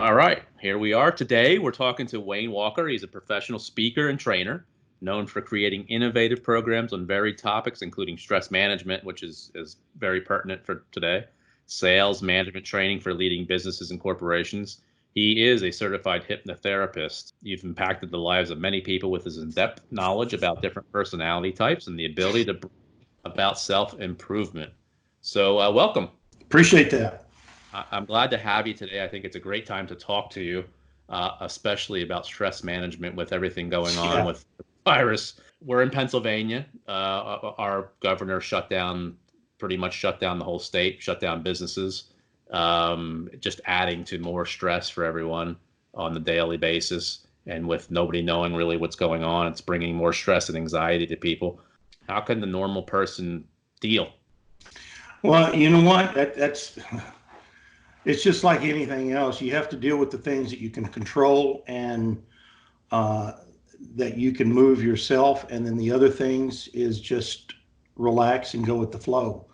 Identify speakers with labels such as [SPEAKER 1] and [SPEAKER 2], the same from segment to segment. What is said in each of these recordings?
[SPEAKER 1] All right, here we are today. We're talking to Wayne Walker. He's a professional speaker and trainer known for creating innovative programs on varied topics, including stress management, which is very pertinent for today, sales management training for leading businesses and corporations. He is a certified hypnotherapist. You've impacted the lives of many people with his in-depth knowledge about different personality types and the ability to bring about self-improvement. So welcome.
[SPEAKER 2] Appreciate that.
[SPEAKER 1] I'm glad to have you today. I think it's a great time to talk to you, especially about stress management with everything going on
[SPEAKER 2] Yeah.
[SPEAKER 1] with the virus. We're in Pennsylvania. Our governor pretty much shut down the whole state, shut down businesses, just adding to more stress for everyone on the daily basis. And with nobody knowing really what's going on, it's bringing more stress and anxiety to people. How can the normal person deal?
[SPEAKER 2] Well, you know what? That's it's just like anything else. You have to deal with the things that you can control and uh, that you can move yourself. And then the other things is just relax and go with the flow.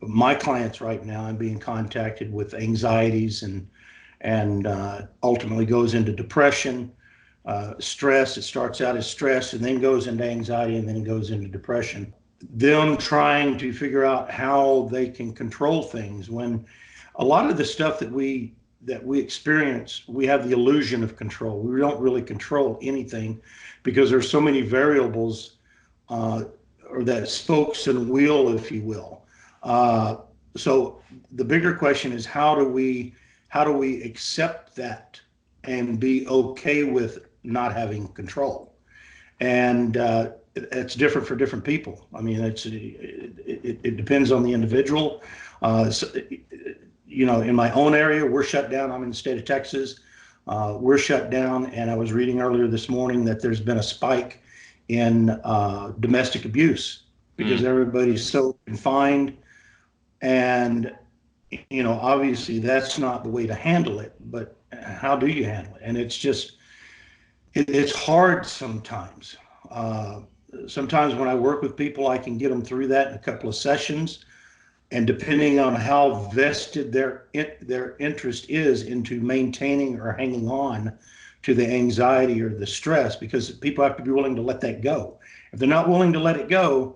[SPEAKER 2] My clients right now, I'm being contacted with anxieties and ultimately goes into depression, stress. It starts out as stress and then goes into anxiety and then goes into depression. Them trying to figure out how they can control things when a lot of the stuff that we experience, we have the illusion of control. We don't really control anything because there's so many variables, or that spokes in a wheel, if you will. So the bigger question is how do we accept that and be okay with not having control? And it's different for different people. I mean, it depends on the individual. So, in my own area, we're shut down. I'm in the state of Texas. We're shut down, and I was reading earlier this morning that there's been a spike in domestic abuse because everybody's so confined, and obviously that's not the way to handle it. But how do you handle it? And it's hard sometimes. Sometimes when I work with people, I can get them through that in a couple of sessions. And depending on how vested their interest is into maintaining or hanging on to the anxiety or the stress, because people have to be willing to let that go. If they're not willing to let it go,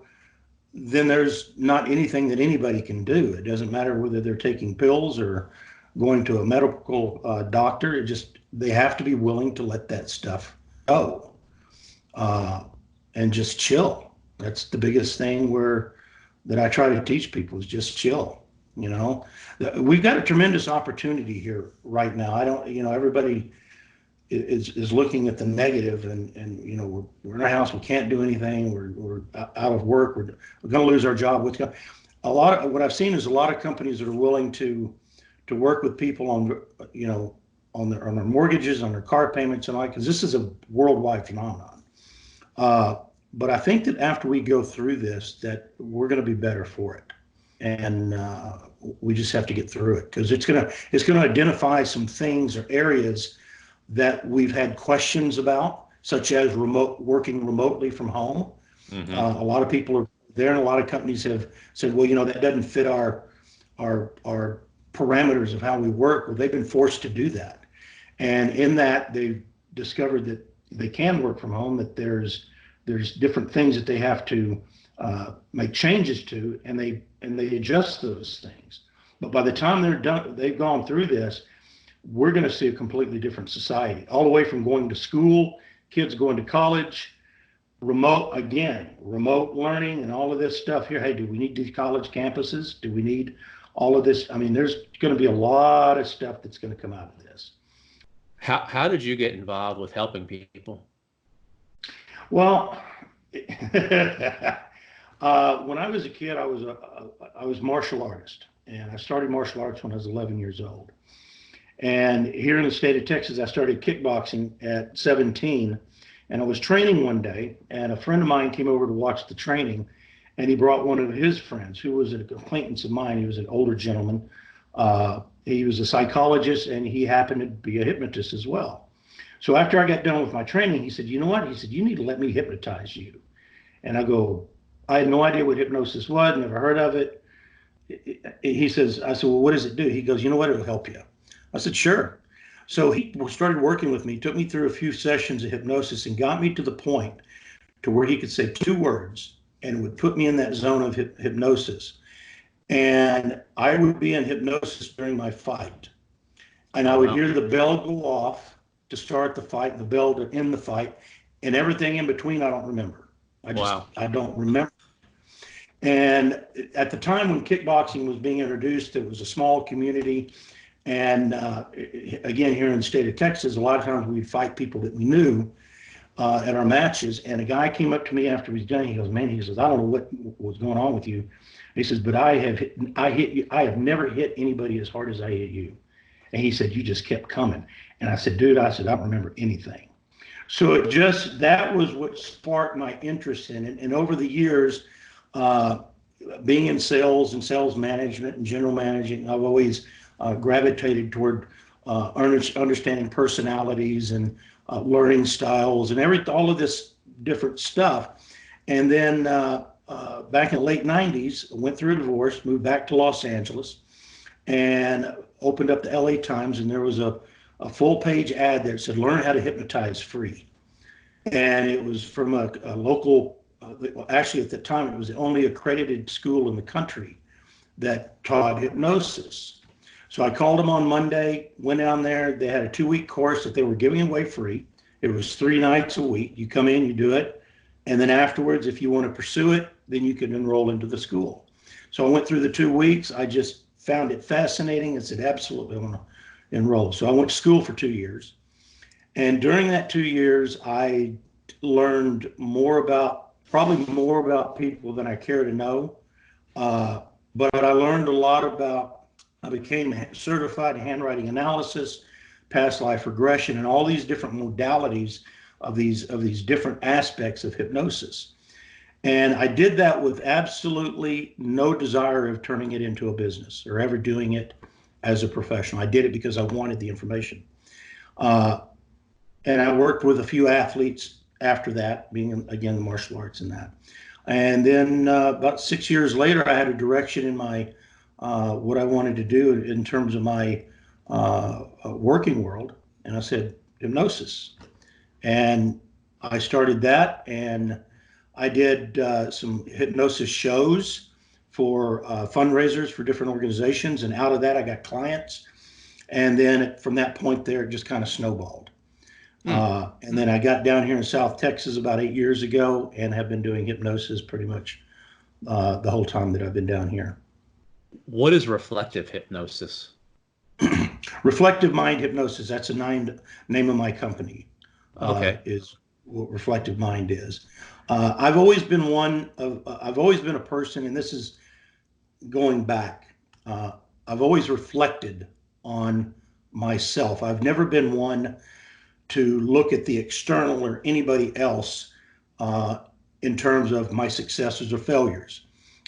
[SPEAKER 2] then there's not anything that anybody can do. It doesn't matter whether they're taking pills or going to a medical doctor. They have to be willing to let that stuff go, and just chill. That's the biggest thing that I try to teach people is just chill. We've got a tremendous opportunity here right now. I don't, everybody is looking at the negative and we're in our house. We can't do anything. We're out of work. We're going to lose our job. What I've seen is a lot of companies that are willing to work with people on their mortgages, on their car payments and all, because this is a worldwide phenomenon. But I think that after we go through this, that we're going to be better for it, and we just have to get through it because it's going to identify some things or areas that we've had questions about, such as working remotely from home.
[SPEAKER 1] Mm-hmm.
[SPEAKER 2] A lot of people are there, and a lot of companies have said, well, that doesn't fit our parameters of how we work. Well, they've been forced to do that, and in that they've discovered that they can work from home. That there's different things that they have to make changes to, and they adjust those things. But by the time they're done, they've gone through this, we're going to see a completely different society, all the way from going to school, kids going to college, remote learning and all of this stuff here. Hey, do we need these college campuses? Do we need all of this? I mean, there's going to be a lot of stuff that's going to come out of this.
[SPEAKER 1] How did you get involved with helping people?
[SPEAKER 2] Well, when I was a kid, I was martial artist, and I started martial arts when I was 11 years old. And here in the state of Texas, I started kickboxing at 17, and I was training one day, and a friend of mine came over to watch the training, and he brought one of his friends who was an acquaintance of mine. He was an older gentleman. He was a psychologist, and he happened to be a hypnotist as well. So after I got done with my training, he said, you know what? He said, you need to let me hypnotize you. And I go, I had no idea what hypnosis was, never heard of it. I said, well, what does it do? He goes, you know what? It'll help you. I said, sure. So he started working with me, took me through a few sessions of hypnosis and got me to the point to where he could say 2 words and it would put me in that zone of hypnosis. And I would be in hypnosis during my fight. And I would
[SPEAKER 1] Wow.
[SPEAKER 2] hear the bell go off to start the fight, and the bell to end the fight, and everything in between I don't remember.
[SPEAKER 1] Wow.
[SPEAKER 2] I don't remember. And at the time when kickboxing was being introduced, it was a small community. And again, here in the state of Texas, a lot of times we'd fight people that we knew at our matches. And a guy came up to me after he was done. He goes, "Man," he says, "I don't know what was going on with you." He says, "But I hit you. I have never hit anybody as hard as I hit you." And he said, "You just kept coming." And I said, "Dude," I said, "I don't remember anything." So that was what sparked my interest in it. And over the years, being in sales and sales management and general managing, I've always gravitated toward understanding personalities and learning styles and all of this different stuff. And then back in the late 90s, I went through a divorce, moved back to Los Angeles, and opened up the LA Times, and there was a full-page ad that said, "Learn how to hypnotize free." And it was from a local, actually at the time, it was the only accredited school in the country that taught hypnosis. So I called them on Monday, went down there. They had a 2-week course that they were giving away free. It was 3 nights a week. You come in, you do it. And then afterwards, if you want to pursue it, then you can enroll into the school. So I went through the 2 weeks. I just found it fascinating and said, absolutely, I want to enroll. So I went to school for 2 years. And during that 2 years, I learned probably more about people than I care to know. But I learned a lot I became certified in handwriting analysis, past life regression, and all these different modalities of these different aspects of hypnosis. And I did that with absolutely no desire of turning it into a business or ever doing it as a professional. I did it because I wanted the information. And I worked with a few athletes after that, being, again, the martial arts and that. And then about 6 years later, I had a direction in my what I wanted to do in terms of my working world. And I said, hypnosis. And I started that, and I did some hypnosis shows for fundraisers for different organizations. And out of that, I got clients. And then from that point there, it just kind of snowballed. And then I got down here in South Texas about 8 years ago and have been doing hypnosis pretty much the whole time that I've been down here.
[SPEAKER 1] What is reflective hypnosis?
[SPEAKER 2] Reflective Mind Hypnosis. That's a name of my company.
[SPEAKER 1] Okay.
[SPEAKER 2] Is what Reflective Mind is. I've always been a person, and this is going back. I've always reflected on myself. I've never been one to look at the external or anybody else in terms of my successes or failures.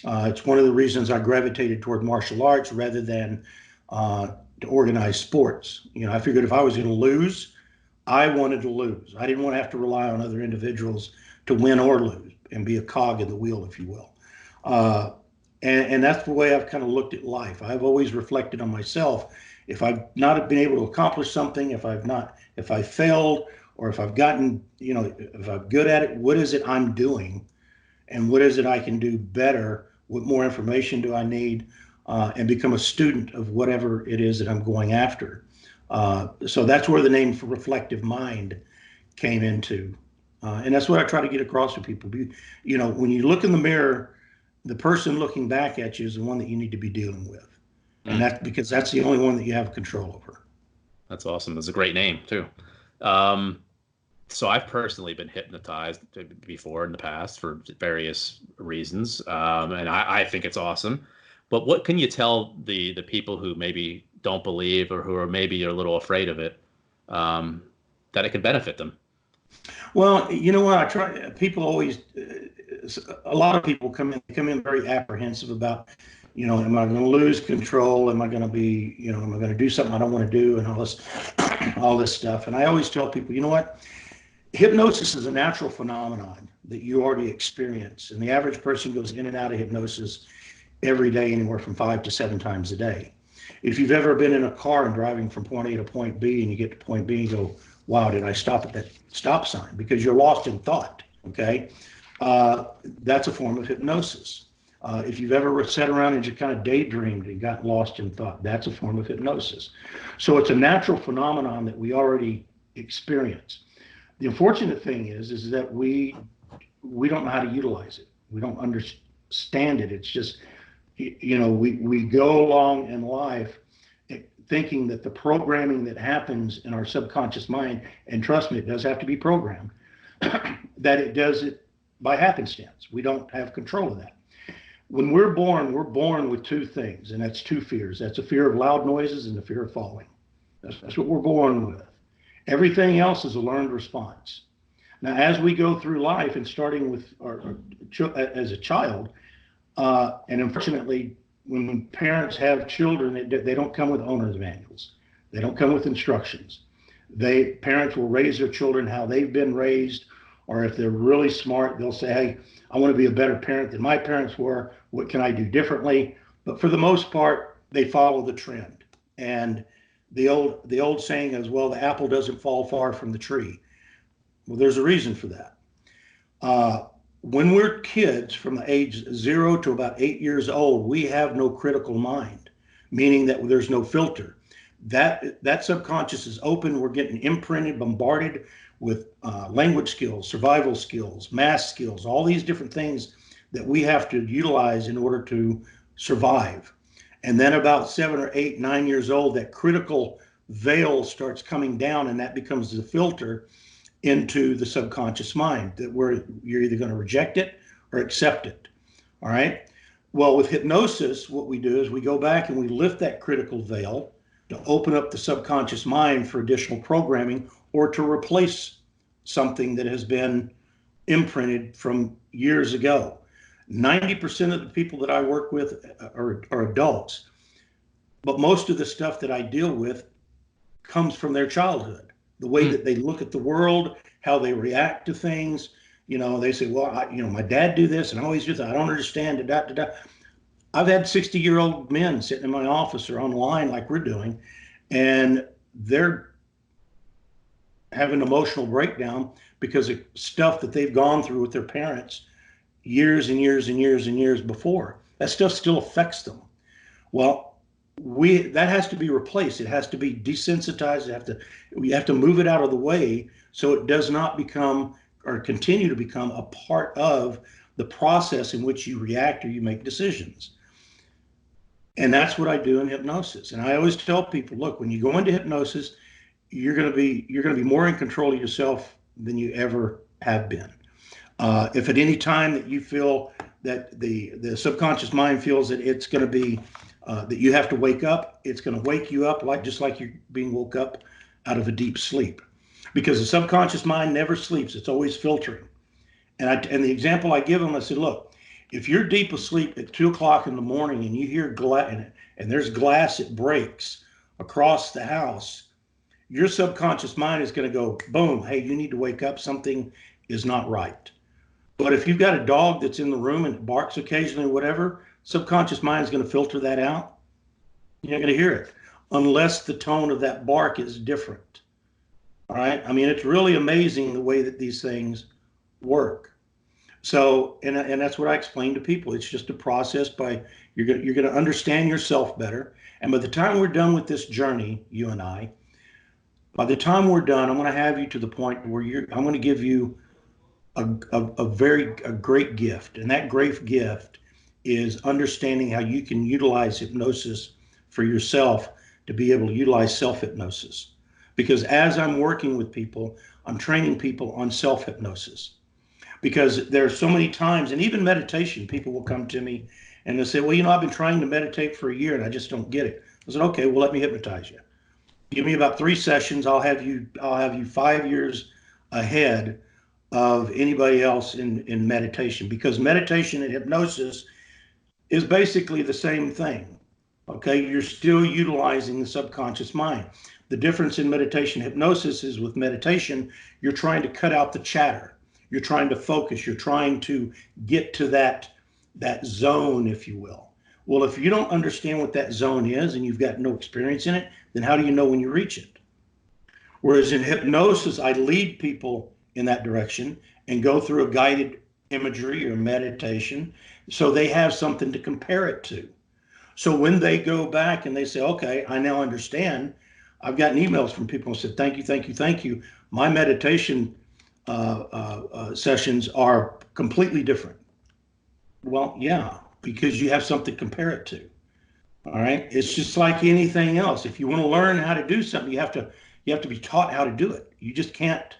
[SPEAKER 2] It's one of the reasons I gravitated toward martial arts rather than to organize sports. I figured if I was going to lose, I wanted to lose. I didn't want to have to rely on other individuals to win or lose and be a cog in the wheel, if you will. And that's the way I've kind of looked at life. I've always reflected on myself. If I've not been able to accomplish something, if I failed, or if I've gotten, if I'm good at it, what is it I'm doing? And what is it I can do better? What more information do I need? And become a student of whatever it is that I'm going after. So that's where the name for Reflective Mind came into. And that's what I try to get across to people. When you look in the mirror, the person looking back at you is the one that you need to be dealing with. And that's because that's the only one that you have control over.
[SPEAKER 1] That's awesome. That's a great name too. So I've personally been hypnotized before in the past for various reasons. And I think it's awesome. But what can you tell the people who maybe don't believe or who are maybe a little afraid of it, that it can benefit them?
[SPEAKER 2] Well, you know what? People always, a lot of people come in very apprehensive about, am I going to lose control? Am I going to be, am I going to do something I don't want to do, and all this stuff. And I always tell people, you know what? Hypnosis is a natural phenomenon that you already experience. And the average person goes in and out of hypnosis every day, anywhere from 5 to 7 times a day. If you've ever been in a car and driving from point A to point B and you get to point B and go, wow, did I stop at that stop sign? Because you're lost in thought, okay? That's a form of hypnosis. If you've ever sat around and just kind of daydreamed and got lost in thought, that's a form of hypnosis. So it's a natural phenomenon that we already experience. The unfortunate thing is that we don't know how to utilize it. We don't understand it. It's just, we go along in life thinking that the programming that happens in our subconscious mind, and trust me, it does have to be programmed, that it does it by happenstance. We don't have control of that. When we're born with two things, and that's two fears. That's a fear of loud noises and the fear of falling. That's what we're born with. Everything else is a learned response. Now, as we go through life, and starting with as a child, and unfortunately, when parents have children, they don't come with owner's manuals. They don't come with instructions. Parents will raise their children how they've been raised, or if they're really smart, they'll say, hey, I want to be a better parent than my parents were. What can I do differently? But for the most part, they follow the trend. And the old saying is, well, the apple doesn't fall far from the tree. Well, there's a reason for that. When we're kids from the age 0 to about 8 years old, we have no critical mind, meaning that there's no filter. That subconscious is open. We're getting imprinted, bombarded with language skills, survival skills, math skills, all these different things that we have to utilize in order to survive. And then about 7 or 8, 9 years old, that critical veil starts coming down, and that becomes the filter into the subconscious mind, that you're either going to reject it or accept it. All right. Well, with hypnosis, what we do is we go back and we lift that critical veil to open up the subconscious mind for additional programming, or to replace something that has been imprinted from years ago. 90% of the people that I work with are adults, but most of the stuff that I deal with comes from their childhood. The way that they look at the world, how they react to things. They say, well, my dad do this and I always do that. I don't understand. I've had 60-year-old men sitting in my office or online like we're doing, and they're having an emotional breakdown because of stuff that they've gone through with their parents years and years and years and years before. That stuff still affects them. Well, that has to be replaced. It has to be desensitized. We have to move it out of the way so it does not become or continue to become a part of the process in which you react or you make decisions. And that's what I do in hypnosis. And I always tell people, look, when you go into hypnosis, you're going to be more in control of yourself than you ever have been. If at any time that you feel that the subconscious mind feels that it's going to be that you have to wake up, it's going to wake you up just like you're being woke up out of a deep sleep, because the subconscious mind never sleeps. It's always filtering. And the example I give them, I said, look, if you're deep asleep at 2 o'clock in the morning and you hear glass and there's glass that breaks across the house, your subconscious mind is going to go, boom, hey, you need to wake up. Something is not right. But if you've got a dog that's in the room and it barks occasionally, whatever, subconscious mind is going to filter that out. You're not going to hear it unless the tone of that bark is different. All right. I mean, it's really amazing the way that these things work. So, and that's what I explain to people. It's just a process you're going to understand yourself better. And by the time we're done with this journey, you and I, by the time we're done, I'm going to have you to the point where I'm going to give you a great gift. And that great gift is understanding how you can utilize hypnosis for yourself to be able to utilize self-hypnosis. Because as I'm working with people, I'm training people on self-hypnosis. Because there are so many times, and even meditation, people will come to me and they'll say, well, I've been trying to meditate for a year and I just don't get it. I said, okay, well, let me hypnotize you. Give me about 3 sessions. I'll have you 5 years ahead of anybody else in meditation, because meditation and hypnosis is basically the same thing. Okay, you're still utilizing the subconscious mind. The difference in meditation and hypnosis is with meditation, you're trying to cut out the chatter. You're trying to focus. You're trying to get to that zone, if you will. Well, if you don't understand what that zone is and you've got no experience in it, then how do you know when you reach it? Whereas in hypnosis, I lead people in that direction and go through a guided imagery or meditation so they have something to compare it to. So when they go back and they say, okay, I now understand, I've gotten emails from people who said, thank you, thank you, thank you. My meditation sessions are completely different. Well, yeah, because you have something to compare it to. All right. It's just like anything else. If you want to learn how to do something, you have to be taught how to do it. You just can't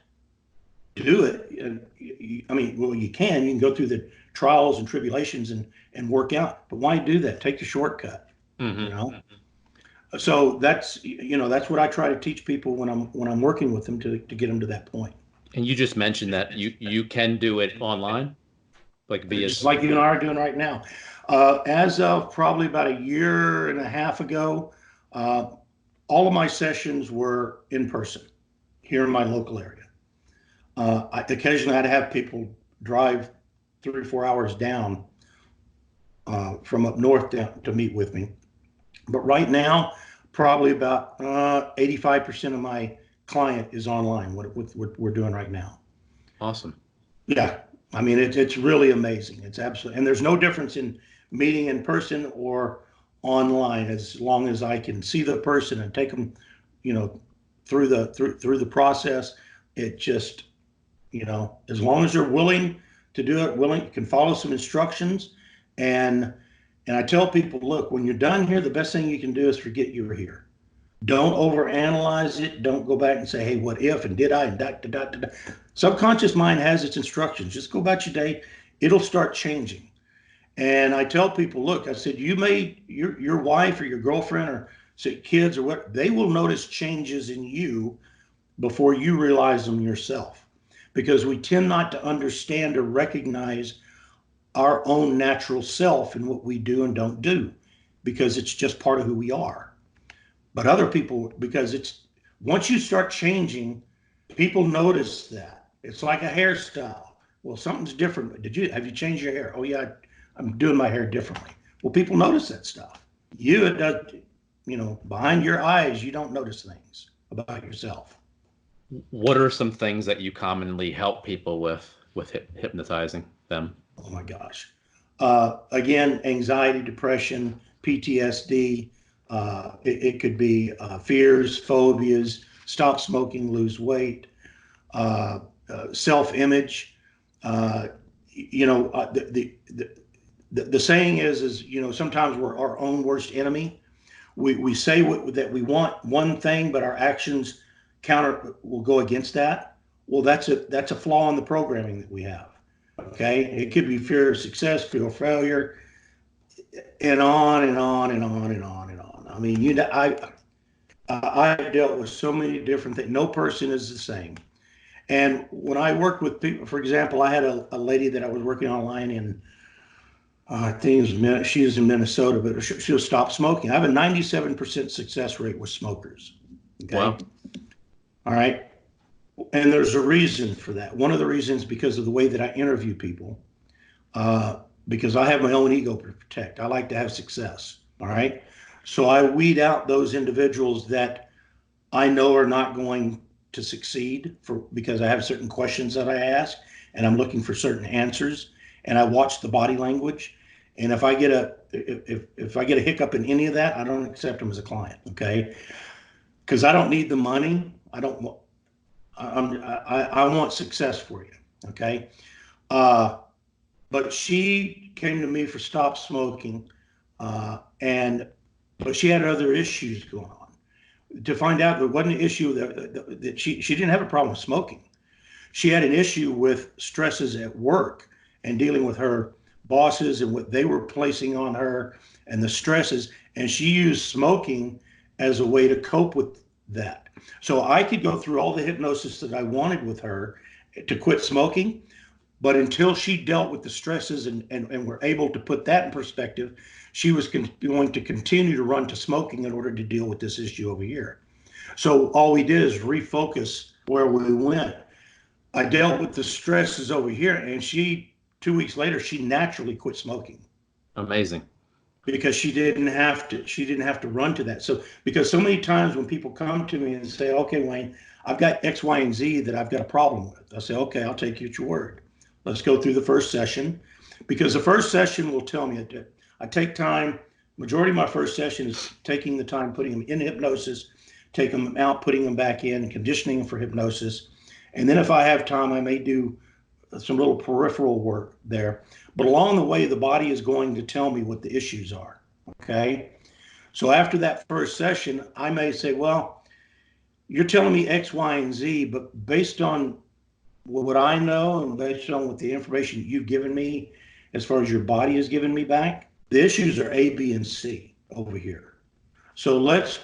[SPEAKER 2] do it. I mean, well, you can go through the trials and tribulations and work out, but why do that? Take the shortcut, you
[SPEAKER 1] Mm-hmm.
[SPEAKER 2] know? So that's what I try to teach people when I'm working with them to get them to that point.
[SPEAKER 1] And you just mentioned that you can do it online, like via.
[SPEAKER 2] Just like you and I are doing right now. As of probably about a year and a half ago, uh, all of my sessions were in person here in my local area. Occasionally I'd have people drive 3 or 4 hours down from up north down to meet with me. But right now, probably about 85% of my client is online, what we're doing right now.
[SPEAKER 1] Awesome.
[SPEAKER 2] Yeah, I mean, it's really amazing. It's absolutely, and there's no difference in meeting in person or online as long as I can see the person and take them, you know, through the process. It just, as long as they're willing to do it, you can follow some instructions. And and I tell people, look, when you're done here, the best thing you can do is forget you were here. Don't overanalyze it. Don't go back and say, hey, what if and did I and da da da da. Subconscious mind has its instructions. Just go about your day. It'll start changing. And I tell people, look, I said, your wife or your girlfriend or say kids or what, they will notice changes in you before you realize them yourself, because we tend not to understand or recognize our own natural self and what we do and don't do, because it's just part of who we are. But other people, because it's once you start changing, people notice that. It's like a hairstyle. Well, something's different. Have you changed your hair? Oh yeah, I'm doing my hair differently. Well, people notice that stuff. It does, behind your eyes, you don't notice things about yourself.
[SPEAKER 1] What are some things that you commonly help people with hypnotizing them?
[SPEAKER 2] Oh my gosh. Again, anxiety, depression, PTSD. It could be fears, phobias, stop smoking, lose weight, self-image. The saying is sometimes we're our own worst enemy. We say that we want one thing, but our actions will go against that. Well, that's a flaw in the programming that we have. Okay, it could be fear of success, fear of failure, and on and on and on and on and on. I mean, I dealt with so many different things. No person is the same. And when I worked with people, for example, I had a lady that I was working online in. I think she was in Minnesota, but she'll stop smoking. I have a 97% success rate with smokers. Okay,
[SPEAKER 1] Wow.
[SPEAKER 2] all right. And there's a reason for that. One of the reasons because of the way that I interview people, because I have my own ego to protect. I like to have success. All right. So I weed out those individuals that I know are not going to succeed because I have certain questions that I ask and I'm looking for certain answers, and I watch the body language. And if I get if I get a hiccup in any of that, I don't accept them as a client. Okay. Because I don't need the money. I want success for you. Okay. Uh, but she came to me for stop smoking, but she had other issues going on. To find out, there wasn't an issue that she didn't have a problem with smoking. She had an issue with stresses at work and dealing with her bosses and what they were placing on her and the stresses. And she used smoking as a way to cope with that. So I could go through all the hypnosis that I wanted with her to quit smoking, but until she dealt with the stresses and were able to put that in perspective, she was going to continue to run to smoking in order to deal with this issue over here. So all we did is refocus where we went. I dealt with the stresses over here, and 2 weeks later, she naturally quit smoking.
[SPEAKER 1] Amazing.
[SPEAKER 2] because she didn't have to run to that. So because so many times when people come to me and say, okay, Wayne, I've got X, Y, and Z that I've got a problem with. I say, okay, I'll take you at your word. Let's go through the first session, because the first session will tell me that I take time. Majority of my first session is taking the time, putting them in hypnosis, taking them out, putting them back in, conditioning them for hypnosis. And then if I have time, I may do some little peripheral work there. But along the way, the body is going to tell me what the issues are. Okay. So after that first session, I may say, well, you're telling me X, Y, and Z, but based on what I know and based on what the information you've given me, as far as your body has given me back, the issues are A, B, and C over here. So let's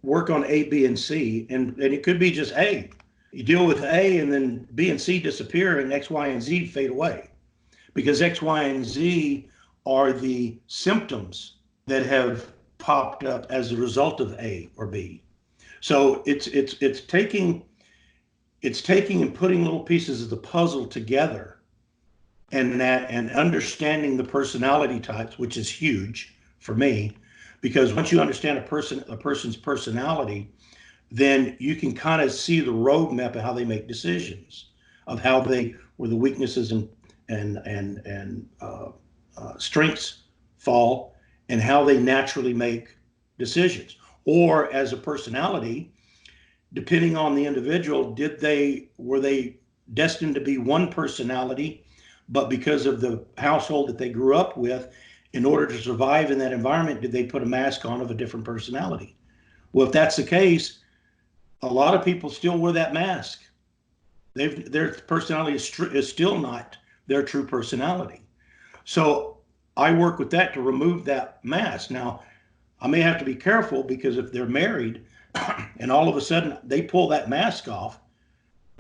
[SPEAKER 2] work on A, B, and C. And it could be just A. You deal with A and then B and C disappear and X, Y, and Z fade away. Because X, Y, and Z are the symptoms that have popped up as a result of A or B. So it's taking and putting little pieces of the puzzle together, and understanding the personality types, which is huge for me, because once you understand a person's personality, then you can kind of see the roadmap of how they make decisions, of how where the weaknesses and strengths fall, and how they naturally make decisions. Or as a personality, depending on the individual, were they destined to be one personality, but because of the household that they grew up with, in order to survive in that environment, did they put a mask on of a different personality? Well, if that's the case, a lot of people still wear that mask. Their personality is still not their true personality. So I work with that to remove that mask. Now, I may have to be careful, because if they're married and all of a sudden they pull that mask off,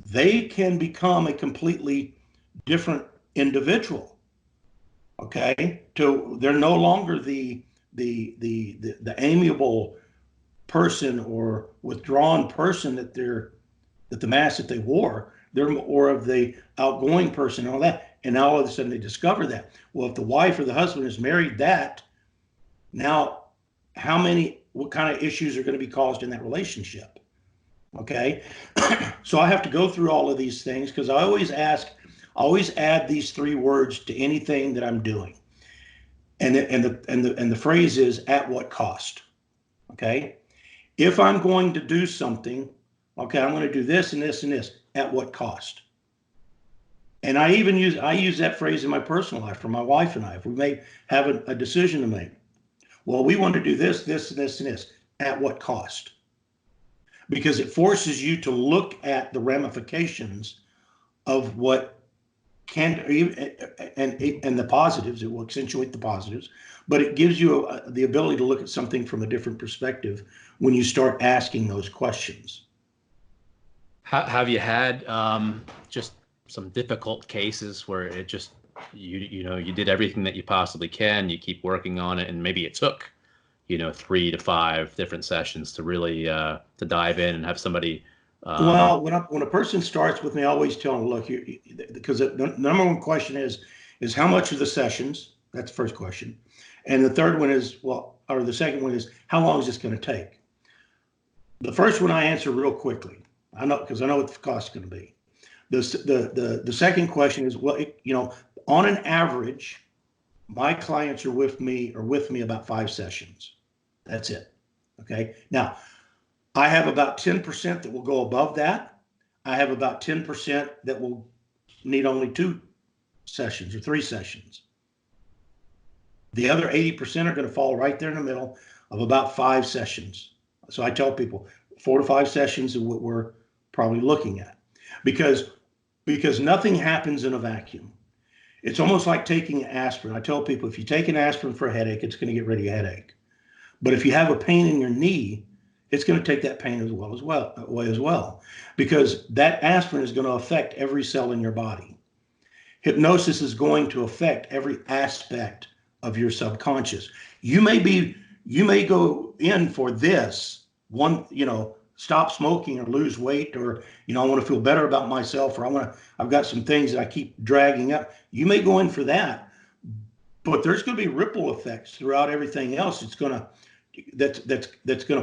[SPEAKER 2] they can become a completely different individual. Okay, they're no longer the amiable person or withdrawn person that the mask that they wore. They're more of the outgoing person and all that. And now all of a sudden they discover that. Well, if the wife or the husband is married, that now what kind of issues are going to be caused in that relationship? Okay. So I have to go through all of these things, because I always add these 3 words to anything that I'm doing. And the phrase is, at what cost? Okay. If I'm going to do something, okay, I'm going to do this and this and this, at what cost? And I use that phrase in my personal life for my wife and I. If we may have a decision to make, well, we want to do this, this, and this, and this, at what cost? Because it forces you to look at the ramifications of what can, and the positives. It will accentuate the positives, but it gives you the ability to look at something from a different perspective when you start asking those questions.
[SPEAKER 1] Have you had just some difficult cases where it just, you did everything that you possibly can, you keep working on it, and maybe it took 3 to 5 different sessions to really to dive in and have somebody
[SPEAKER 2] well, when a person starts with me, I always tell them, look, because the number one question is how much are the sessions? That's the first question. And the third one is, the second one is, how long is this going to take? The first one I answer real quickly. I know, because I know what the cost is going to be. The second question is, on an average, my clients are with me about 5 sessions. That's it. Okay. Now, I have about 10% that will go above that. I have about 10% that will need only 2 sessions or 3 sessions. The other 80% are going to fall right there in the middle of about 5 sessions. So I tell people 4 to 5 sessions is what we're probably looking at, because nothing happens in a vacuum. It's almost like taking aspirin. I tell people, if you take an aspirin for a headache, it's going to get rid of your headache. But if you have a pain in your knee, it's going to take that pain away as well, because that aspirin is going to affect every cell in your body. Hypnosis is going to affect every aspect of your subconscious. You may go in for this one, stop smoking or lose weight, or I want to feel better about myself, or I've got some things that I keep dragging up. You may go in for that, but there's going to be ripple effects throughout everything else. That's going to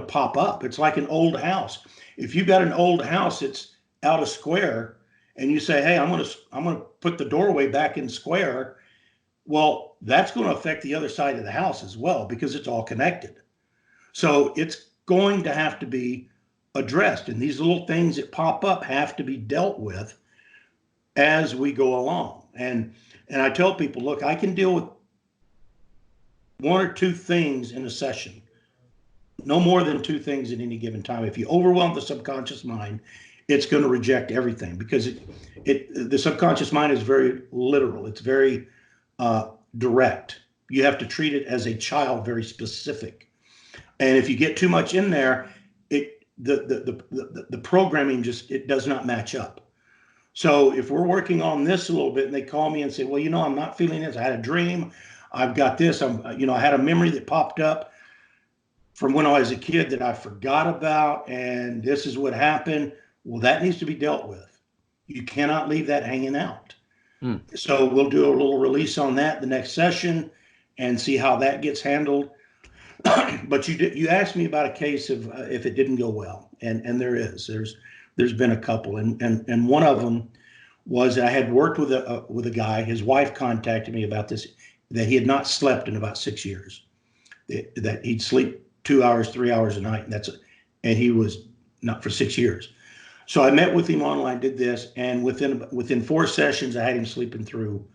[SPEAKER 2] pop up. It's like an old house. If you've got an old house that's out of square, and you say, "Hey, I'm going to put the doorway back in square," well, that's going to affect the other side of the house as well because it's all connected. So it's going to have to be addressed, and these little things that pop up have to be dealt with as we go along. And I tell people, look, I can deal with one or two things in a session, no more than two things at any given time. If you overwhelm the subconscious mind, it's going to reject everything because the subconscious mind is very literal. It's very direct. You have to treat it as a child, very specific. And if you get too much in there, the programming it does not match up. So if we're working on this a little bit and they call me and say, well, I'm not feeling this. I had a dream. I've got this. I had a memory that popped up from when I was a kid that I forgot about, and this is what happened. Well, that needs to be dealt with. You cannot leave that hanging out. So we'll do a little release on that the next session and see how that gets handled. But you asked me about a case of if it didn't go well, and there's been a couple, and one of them was I had worked with a guy. His wife contacted me about this, that he had not slept in about 6 years, that he'd sleep 2 hours, 3 hours a night, and he was not for 6 years. So I met with him online, did this, and within 4 sessions, I had him sleeping through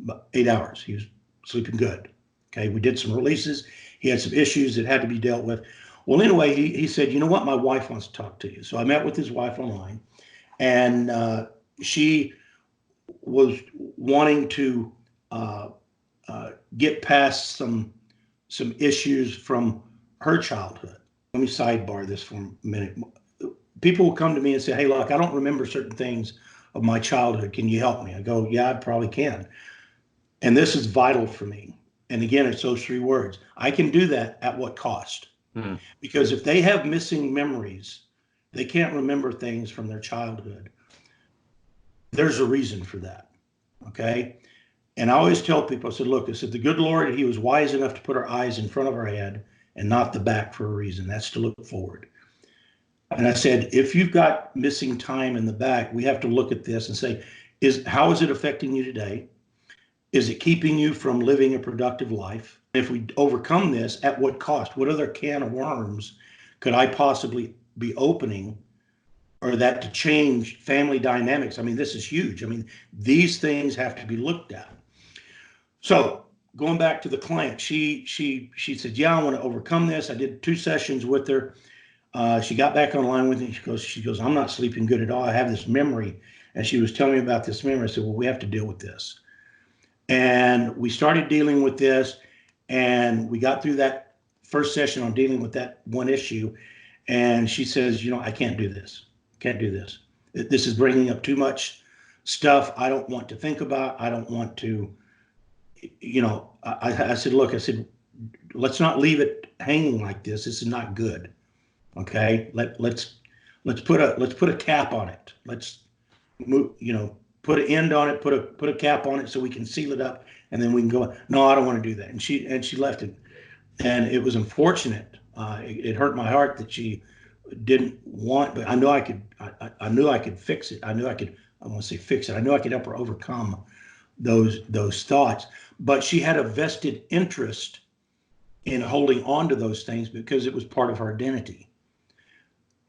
[SPEAKER 2] about 8 hours. He was sleeping good. Okay, we did some releases. He had some issues that had to be dealt with. Well, anyway, he said, you know what, my wife wants to talk to you. So I met with his wife online, and she was wanting to get past some issues from her childhood. Let me sidebar this for a minute. People will come to me and say, hey, look, I don't remember certain things of my childhood. Can you help me? I go, yeah, I probably can. And this is vital for me. And again, it's those 3 words. I can do that at what cost? Because if they have missing memories, they can't remember things from their childhood. There's a reason for that. Okay. And I always tell people, I said, look, the good Lord, he was wise enough to put our eyes in front of our head and not the back for a reason. That's to look forward. And I said, if you've got missing time in the back, we have to look at this and say, how is it affecting you today? Is it keeping you from living a productive life? If we overcome this, at what cost? What other can of worms could I possibly be opening, or that to change family dynamics? I mean, this is huge. I mean, these things have to be looked at. So going back to the client, she said, yeah, I want to overcome this. I did 2 sessions with her. She got back online with me. She goes, I'm not sleeping good at all. I have this memory. And she was telling me about this memory. I said, well, we have to deal with this. And we started dealing with this, and we got through that first session on dealing with that one issue. And she says, I can't do this. Can't do this. This is bringing up too much stuff I don't want to think about. I don't want to, I said, look, let's not leave it hanging like this. This is not good. Okay. Let's put a cap on it. Let's move, put an end on it, put a cap on it so we can seal it up, and then we can go. No, I don't want to do that. And she left it, and it was unfortunate. It hurt my heart that she didn't want, but I knew I could. I knew I could fix it. I knew I could. I want to say fix it. I knew I could help her overcome those thoughts. But she had a vested interest in holding on to those things because it was part of her identity.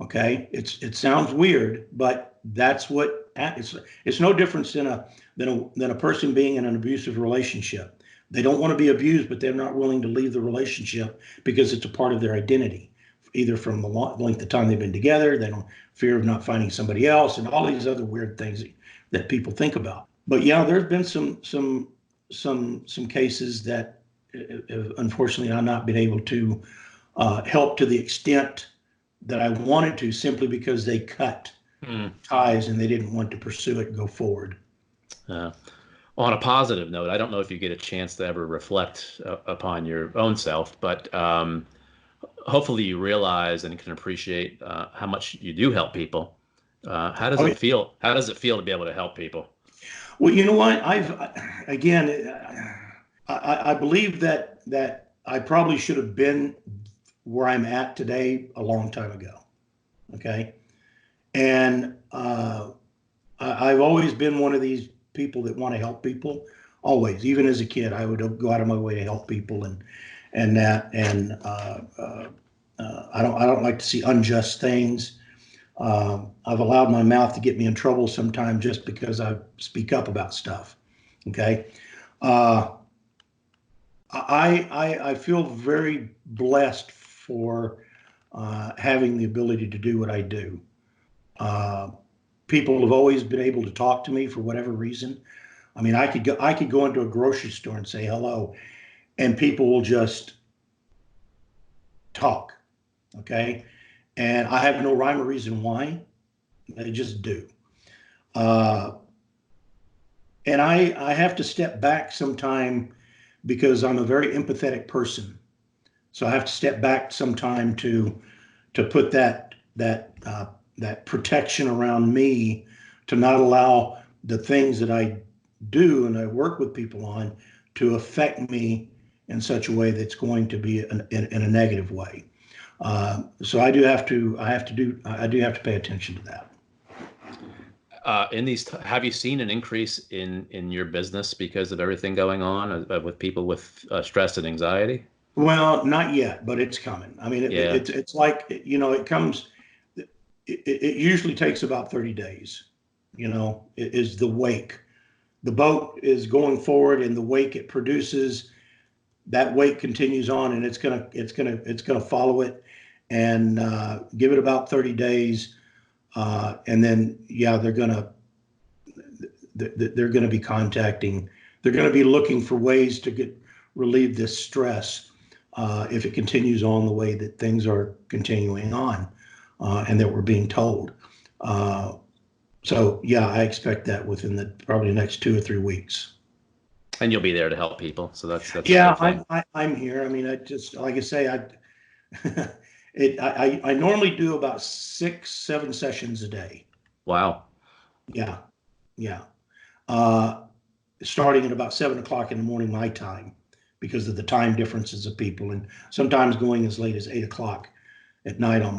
[SPEAKER 2] Okay, it sounds weird, but that's what it's no difference than a person being in an abusive relationship. They don't want to be abused, but they're not willing to leave the relationship because it's a part of their identity, either from the length of time they've been together. They don't fear of not finding somebody else, and all these other weird things that people think about. But yeah, there's been some cases that unfortunately I've not been able to help to the extent that I wanted to, simply because they cut ties and they didn't want to pursue it and go forward.
[SPEAKER 1] On a positive note, I don't know if you get a chance to ever reflect upon your own self, but hopefully you realize and can appreciate how much you do help people. How does it feel? How does it feel to be able to help people?
[SPEAKER 2] Well, you know what? I've I believe that I probably should have been where I'm at today a long time ago. Okay. And I've always been one of these people that want to help people. Always, even as a kid, I would go out of my way to help people and that. And I don't like to see unjust things. I've allowed my mouth to get me in trouble sometimes just because I speak up about stuff. Okay. Uh, I feel very blessed for having the ability to do what I do. Uh, People have always been able to talk to me for whatever reason. I mean, I could go into a grocery store and say hello, and people will just talk. Okay. And I have no rhyme or reason why. They just do. Uh, and I have to step back sometime because I'm a very empathetic person. So I have to step back sometime to put that protection around me to not allow the things that I do and I work with people on to affect me in such a way that's going to be in a negative way. So I do have to pay attention to that.
[SPEAKER 1] Have you seen an increase in your business because of everything going on with people with stress and anxiety?
[SPEAKER 2] Well, not yet, but it's coming. I mean,
[SPEAKER 1] Yeah.
[SPEAKER 2] it's like, it comes, it usually takes about 30 days, it is the wake. The boat is going forward and the wake it produces, that wake continues on and it's gonna follow it and give it about 30 days. And then, yeah, they're gonna be they're gonna be looking for ways to relieve this stress if it continues on the way that things are continuing on and that we're being told. So yeah, I expect that within probably the next 2 or 3 weeks.
[SPEAKER 1] And you'll be there to help people, so that's
[SPEAKER 2] Yeah,
[SPEAKER 1] a good thing.
[SPEAKER 2] I'm here. I mean, I just, like I say, I normally do about 6, 7 sessions a day.
[SPEAKER 1] Wow.
[SPEAKER 2] Yeah, yeah. Uh, Starting at about 7 o'clock in the morning my time because of the time differences of people, and sometimes going as late as 8 o'clock at night on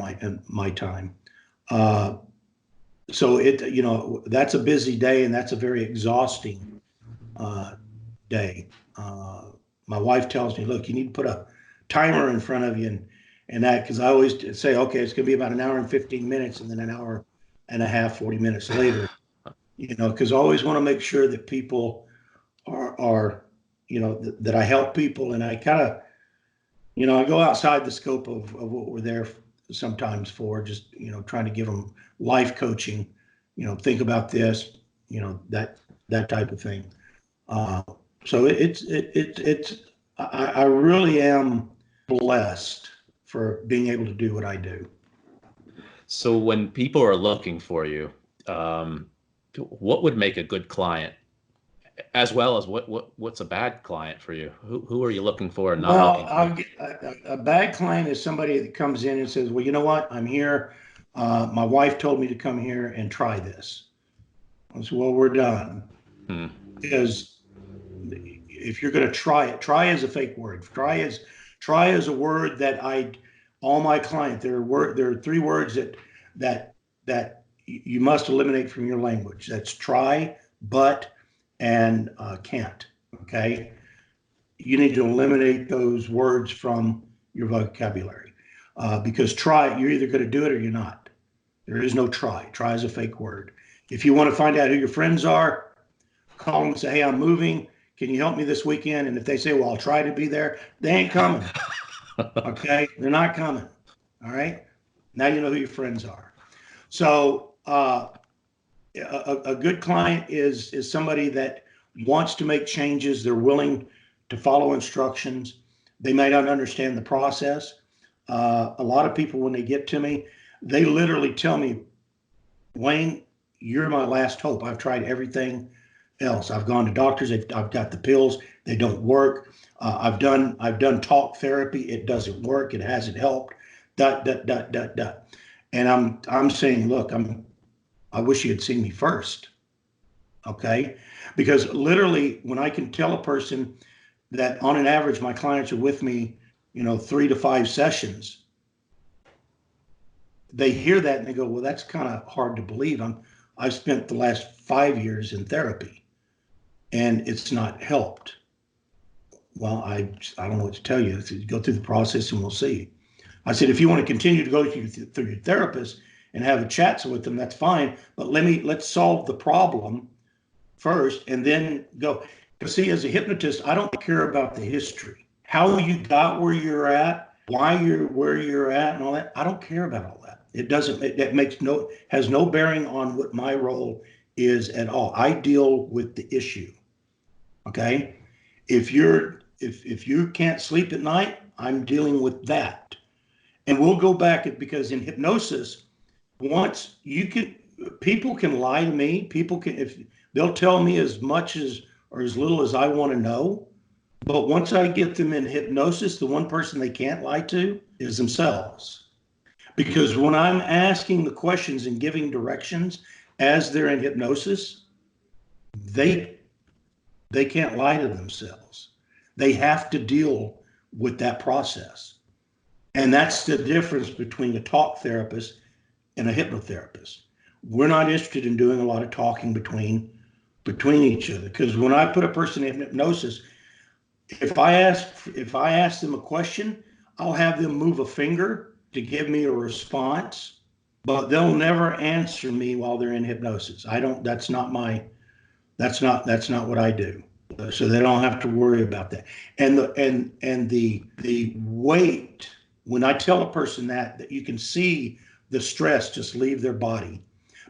[SPEAKER 2] my time. So that's a busy day and that's a very exhausting day. My wife tells me, look, you need to put a timer in front of you and that, because I always say, okay, it's going to be about an hour and 15 minutes and then an hour and a half, 40 minutes later, because I always want to make sure that people are that I help people, and I kind of, I go outside the scope of what we're there sometimes for, just, trying to give them life coaching, think about this, that type of thing. So I really am blessed for being able to do what I do.
[SPEAKER 1] So when people are looking for you, what would make a good client, as well as what's a bad client for you? Who are you looking for and not looking for?
[SPEAKER 2] A bad client is somebody that comes in and says, well, you know what, I'm here. My wife told me to come here and try this. I said, well, we're done. Because if you're going to try is a fake word. Try is a word that all my clients, there are 3 words that you must eliminate from your language. That's try, but, and can't. Okay. You need to eliminate those words from your vocabulary because try, you're either going to do it or you're not. There is no try. Try is a fake word. If you want to find out who your friends are, call them and say, hey, I'm moving. Can you help me this weekend? And if they say, well, I'll try to be there, they ain't coming. Okay. They're not coming. All right. Now you know who your friends are. So a good client is somebody that wants to make changes. They're willing to follow instructions. They may not understand the process. A lot of people, when they get to me, they literally tell me, Wayne, you're my last hope. I've tried everything else. I've gone to doctors. I've got the pills. They don't work. I've done talk therapy. It doesn't work. It hasn't helped. And I'm saying, look, I wish you had seen me first. Okay. Because literally when I can tell a person that on an average, my clients are with me, 3 to 5 sessions. They hear that and they go, well, that's kind of hard to believe. I've spent the last 5 years in therapy and it's not helped. Well, I don't know what to tell you. Go through the process and we'll see. I said, if you want to continue to go through your therapist and have a chat with them, that's fine. But let's solve the problem first and then go. See, as a hypnotist, I don't care about the history, how you got where you're at, why you're where you're at, and all that. I don't care about all that. It doesn't. It has no bearing on what my role is at all. I deal with the issue. Okay, if you can't sleep at night, I'm dealing with that, and we'll go back because in hypnosis, once people can lie to me. People can, if they'll tell me as much as or as little as I want to know. But once I get them in hypnosis, the one person they can't lie to is themselves. Because when I'm asking the questions and giving directions as they're in hypnosis, they can't lie to themselves. They have to deal with that process. And that's the difference between a talk therapist and a hypnotherapist. We're not interested in doing a lot of talking between each other, because when I put a person in hypnosis, if I ask them a question, I'll have them move a finger to give me a response, but they'll never answer me while they're in hypnosis. That's not what I do. So they don't have to worry about that. And the weight, when I tell a person that you can see the stress just leave their body,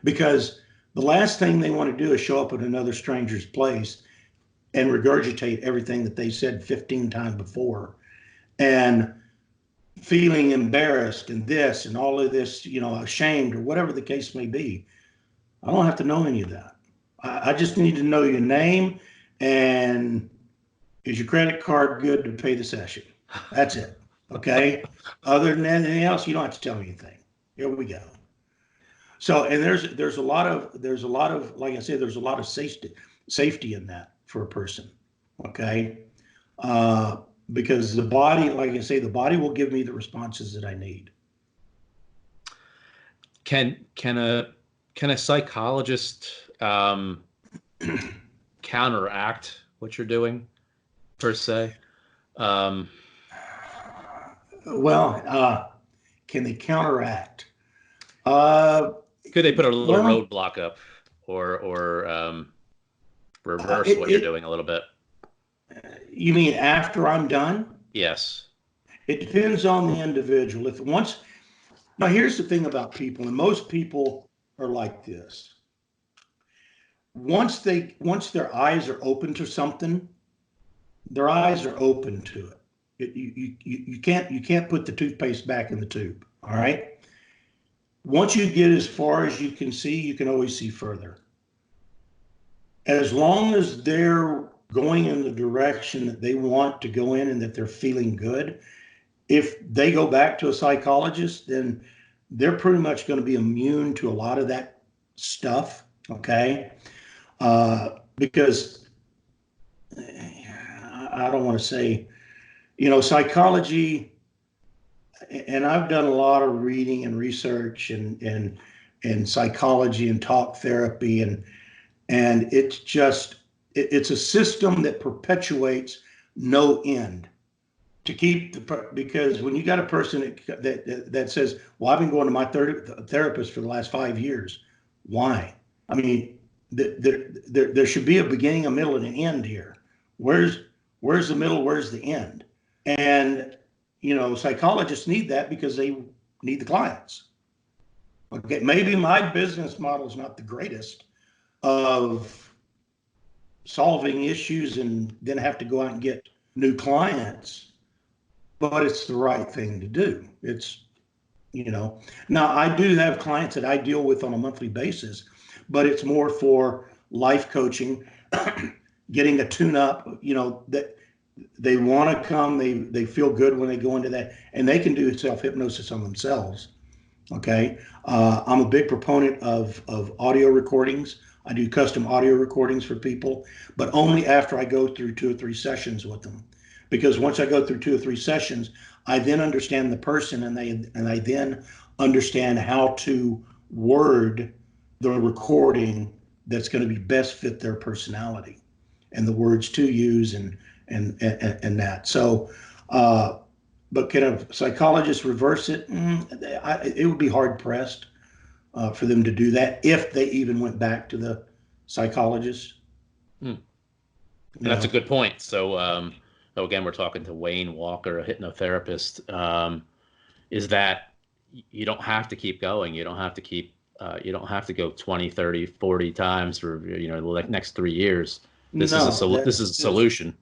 [SPEAKER 2] because the last thing they want to do is show up at another stranger's place and regurgitate everything that they said 15 times before and feeling embarrassed and this and all of this, ashamed or whatever the case may be. I don't have to know any of that. I just need to know your name and is your credit card good to pay the session? That's it. Okay. Other than anything else, you don't have to tell me anything. Here we go. So, and there's a lot of, like I said, there's a lot of safety in that for a person. Okay. Because the body, like I say, the body will give me the responses that I need.
[SPEAKER 1] Can a psychologist counteract what you're doing, per se?
[SPEAKER 2] Can they counteract?
[SPEAKER 1] Could they put a little roadblock up or reverse what you're doing a little bit?
[SPEAKER 2] You mean after I'm done?
[SPEAKER 1] Yes.
[SPEAKER 2] It depends on the individual. Now here's the thing about people, and most people are like this. Once their eyes are open to something, their eyes are open to it. You can't put the toothpaste back in the tube. All right. Once you get as far as you can see, you can always see further. As long as they're going in the direction that they want to go in and that they're feeling good, if they go back to a psychologist, then they're pretty much going to be immune to a lot of that stuff. Okay. Because I don't want to say, psychology, and I've done a lot of reading and research and psychology and talk therapy, and it's a system that perpetuates no end to keep because when you got a person that says, well, I've been going to my therapist for the last 5 years. Why? I mean, there should be a beginning, a middle, and an end here. Where's the middle? Where's the end? And psychologists need that because they need the clients. Okay, maybe my business model is not the greatest of solving issues and then have to go out and get new clients, but it's the right thing to do. It's, now I do have clients that I deal with on a monthly basis, but it's more for life coaching, getting a tune up, that they want to come, they feel good when they go into that, and they can do self-hypnosis on themselves. Okay. I'm a big proponent of audio recordings. I do custom audio recordings for people, but only after I go through 2 or 3 sessions with them. because once I go through 2 or 3 sessions, I then understand the person, and I then understand how to word the recording that's going to be best fit their personality, and the words to use, and that. So, but can a psychologist reverse it? It would be hard pressed for them to do that if they even went back to the psychologist.
[SPEAKER 1] Hmm. That's a good point. So again, we're talking to Wayne Walker, a hypnotherapist. Is that you don't have to keep going. You don't have to you don't have to go 20, 30, 40 times for, the next 3 years. This is a solution.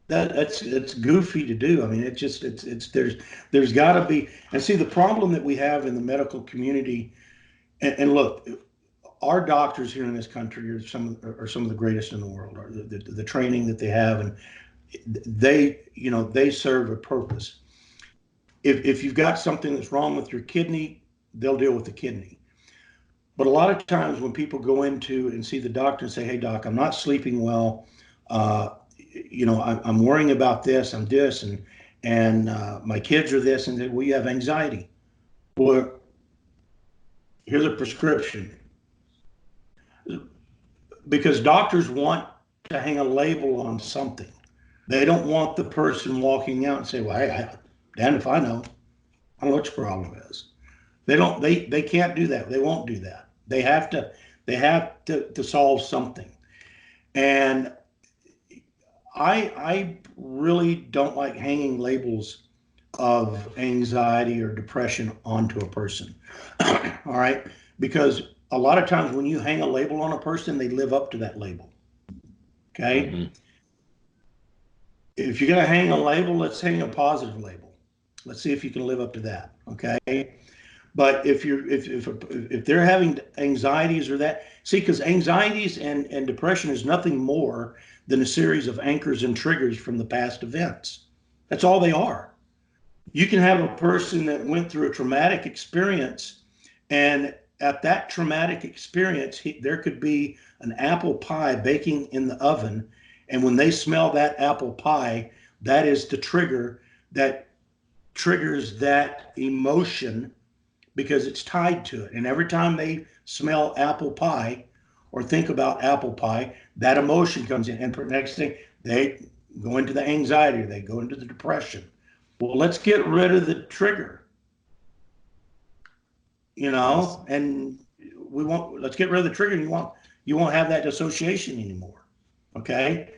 [SPEAKER 2] It's goofy to do. I mean, there's got to be. And see, the problem that we have in the medical community, and look, our doctors here in this country are some of the greatest in the world. Or the training that they have, and they serve a purpose. If you've got something that's wrong with your kidney, they'll deal with the kidney. But a lot of times when people go into and see the doctor and say, "Hey, doc, I'm not sleeping well. I'm worrying about this. I'm this, and my kids are this," and then, "Well, you have anxiety." Well, here's a prescription. Because doctors want to hang a label on something. They don't want the person walking out and say, "Well, hey, damn if I know. I don't know what your problem is." They don't. They can't do that. They won't do that. They have to solve something. And I really don't like hanging labels of anxiety or depression onto a person. All right, because a lot of times when you hang a label on a person, they live up to that label. Okay.
[SPEAKER 1] Mm-hmm.
[SPEAKER 2] If you're going to hang a label, let's hang a positive label. Let's see if you can live up to that. Okay. But if they're having anxieties or that, see, because anxieties and depression is nothing more than a series of anchors and triggers from the past events. That's all they are. You can have a person that went through a traumatic experience, and at that traumatic experience, there could be an apple pie baking in the oven. And when they smell that apple pie, that is the trigger that triggers that emotion, because it's tied to it. And every time they smell apple pie or think about apple pie, that emotion comes in. And the next thing, they go into the anxiety, or they go into the depression. Well, let's get rid of the trigger. And let's get rid of the trigger. You won't have that association anymore. Okay.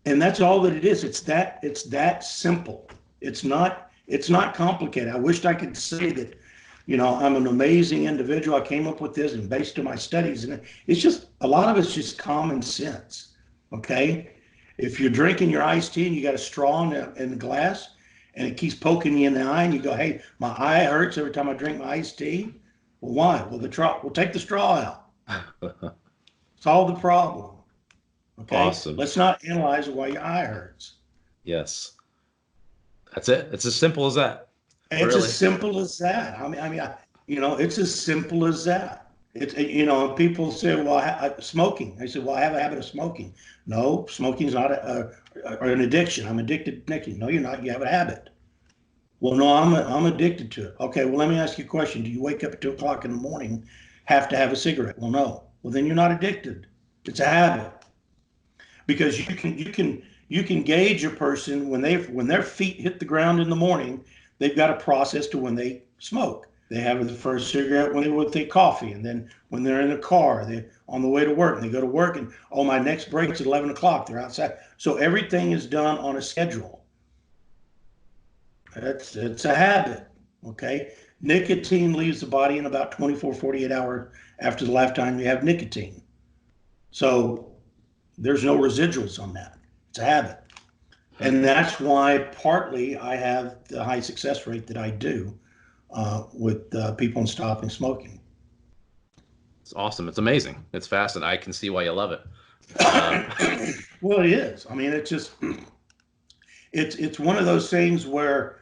[SPEAKER 2] And that's all that it is. It's that simple. It's not complicated. I wished I could say that, I'm an amazing individual. I came up with this and based on my studies, and it's just, a lot of it's just common sense. Okay. If you're drinking your iced tea and you got a straw in the glass, and it keeps poking you in the eye, and you go, "Hey, my eye hurts every time I drink my iced tea." Well, why? Well, we'll take the straw out. Solve the problem. Okay.
[SPEAKER 1] Awesome.
[SPEAKER 2] Let's not analyze why your eye hurts.
[SPEAKER 1] Yes. That's it. It's as simple as that.
[SPEAKER 2] It's really as simple as that. It's as simple as that. It's, people say, "Well, smoking." I say, "Well, I have a habit of smoking." No, smoking is not an addiction. I'm addicted to nicotine. No, you're not. You have a habit. Well, no, I'm addicted to it. Okay, well, let me ask you a question. Do you wake up at 2 o'clock in the morning, have to have a cigarette? Well, no. Well, then you're not addicted. It's a habit. Because you can gauge a person when their feet hit the ground in the morning. They've got a process to when they smoke. They have the first cigarette when they would take coffee, and then when they're in the car, they're on the way to work, and they go to work, and my next break's at 11 o'clock. They're outside. So everything is done on a schedule. It's a habit. Okay. Nicotine leaves the body in about 24, 48 hours after the last time you have nicotine. So there's no residuals on that. It's a habit. And that's why partly I have the high success rate that I do with people in stopping smoking.
[SPEAKER 1] It's awesome. It's amazing. It's fascinating. I can see why you love it.
[SPEAKER 2] Well, it is. I mean, it's just, it's one of those things where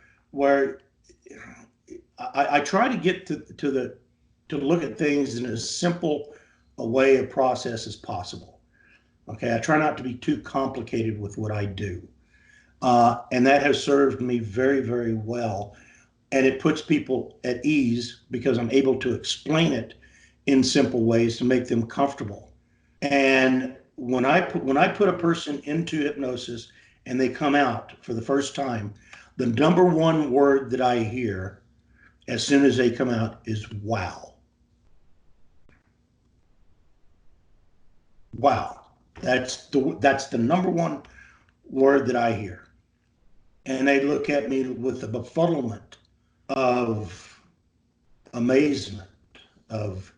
[SPEAKER 2] I try to get to look at things in as simple a way of process as possible. Okay, I try not to be too complicated with what I do. And that has served me very, very well. And it puts people at ease because I'm able to explain it in simple ways to make them comfortable. And when I put a person into hypnosis and they come out for the first time, the number one word that I hear as soon as they come out is wow. Wow. That's the number one word that I hear. And they look at me with a befuddlement of amazement, of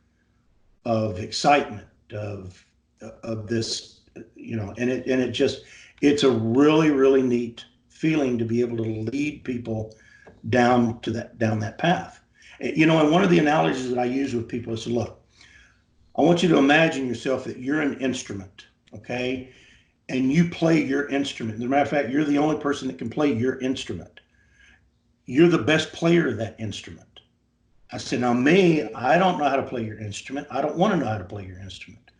[SPEAKER 2] excitement, of this, and it just, it's a really, really neat feeling to be able to lead people down that path. And one of the analogies that I use with people is, look, I want you to imagine yourself that you're an instrument, okay? And you play your instrument. As a matter of fact, you're the only person that can play your instrument. You're the best player of that instrument. I said, now me, I don't know how to play your instrument. I don't want to know how to play your instrument,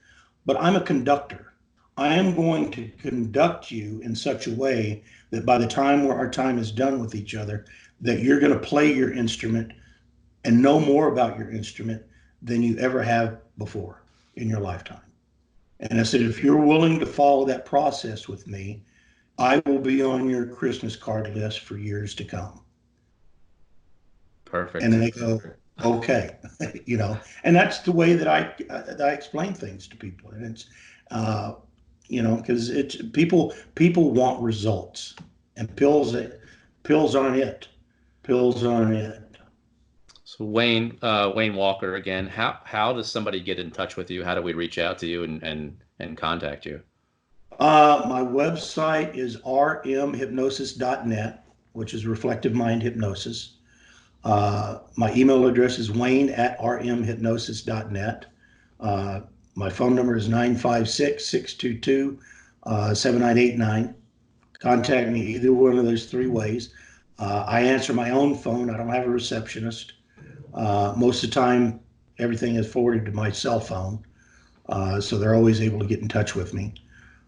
[SPEAKER 2] but I'm a conductor. I am going to conduct you in such a way that by the time where our time is done with each other, that you're going to play your instrument and know more about your instrument than you ever have before in your lifetime. And I said, if you're willing to follow that process with me, I will be on your Christmas card list for years to come.
[SPEAKER 1] Perfect.
[SPEAKER 2] And then they go, okay, and that's the way that I explain things to people. And it's, because it's people want results, and pills aren't it. Pills aren't it.
[SPEAKER 1] So Wayne Walker again. How does somebody get in touch with you? How do we reach out to you and contact you?
[SPEAKER 2] My website is rmhypnosis.net, which is Reflective Mind Hypnosis. My email address is wayne@rmhypnosis.net. My phone number is 956-622-7989. Contact me either one of those three ways. I answer my own phone. I don't have a receptionist. Most of the time, everything is forwarded to my cell phone, so they're always able to get in touch with me.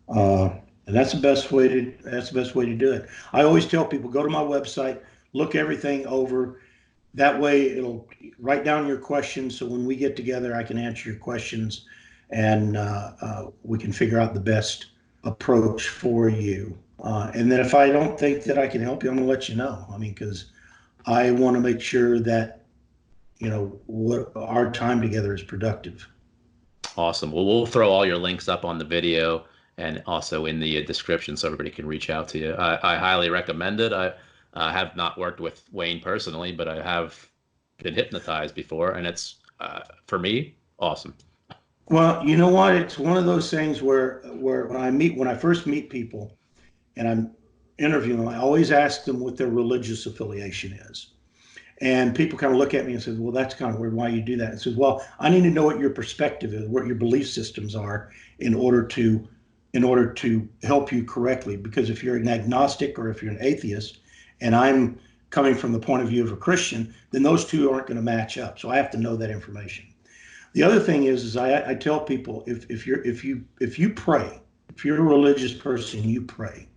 [SPEAKER 2] And that's the best way to do it. I always tell people, go to my website, look everything over. That way, it'll write down your questions, so when we get together, I can answer your questions, and we can figure out the best approach for you. And then if I don't think that I can help you, I'm going to let you know. I mean, because I want to make sure that what our time together is productive.
[SPEAKER 1] Awesome. Well, we'll throw all your links up on the video and also in the description so everybody can reach out to you. I highly recommend it. I have not worked with Wayne personally, but I have been hypnotized before, and it's, for me, awesome.
[SPEAKER 2] Well, you know what? It's one of those things where when I first meet people and I'm interviewing them, I always ask them what their religious affiliation is. And people kind of look at me and say, well, that's kind of weird. Why you do that? And says, well, I need to know what your perspective is, what your belief systems are in order to help you correctly. Because if you're an agnostic or if you're an atheist and I'm coming from the point of view of a Christian, then those two aren't going to match up. So I have to know that information. The other thing is I tell people, if you pray, if you're a religious person, you pray.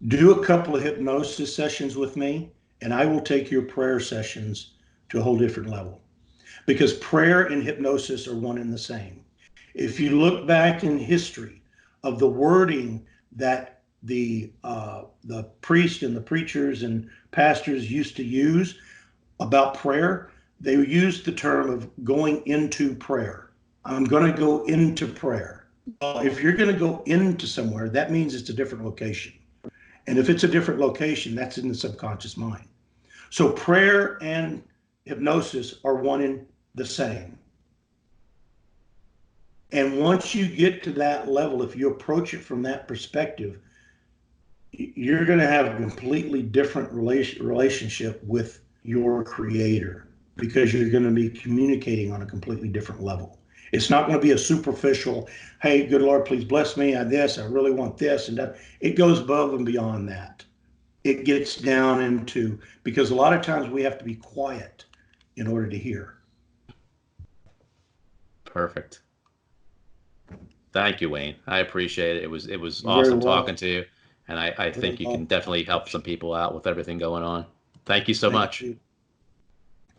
[SPEAKER 2] Do a couple of hypnosis sessions with me, and I will take your prayer sessions to a whole different level, because prayer and hypnosis are one and the same. If you look back in history of the wording that the priests and the preachers and pastors used to use about prayer, they used the term of going into prayer. I'm going to go into prayer. Well, if you're going to go into somewhere, that means it's a different location. And if it's a different location, that's in the subconscious mind. So prayer and hypnosis are one and the same. And once you get to that level, if you approach it from that perspective, you're going to have a completely different relationship with your creator, because you're going to be communicating on a completely different level. It's not going to be a superficial, hey, good Lord, please bless me. I really want this and that. It goes above and beyond that. It gets down into, because a lot of times we have to be quiet in order to hear.
[SPEAKER 1] Perfect. Thank you, Wayne. I appreciate it. It was
[SPEAKER 2] You're very
[SPEAKER 1] awesome talking
[SPEAKER 2] welcome.
[SPEAKER 1] to you. And I
[SPEAKER 2] Very
[SPEAKER 1] think you
[SPEAKER 2] much.
[SPEAKER 1] can definitely help some people out with everything going on. Thank you so
[SPEAKER 2] Thank
[SPEAKER 1] much.
[SPEAKER 2] you.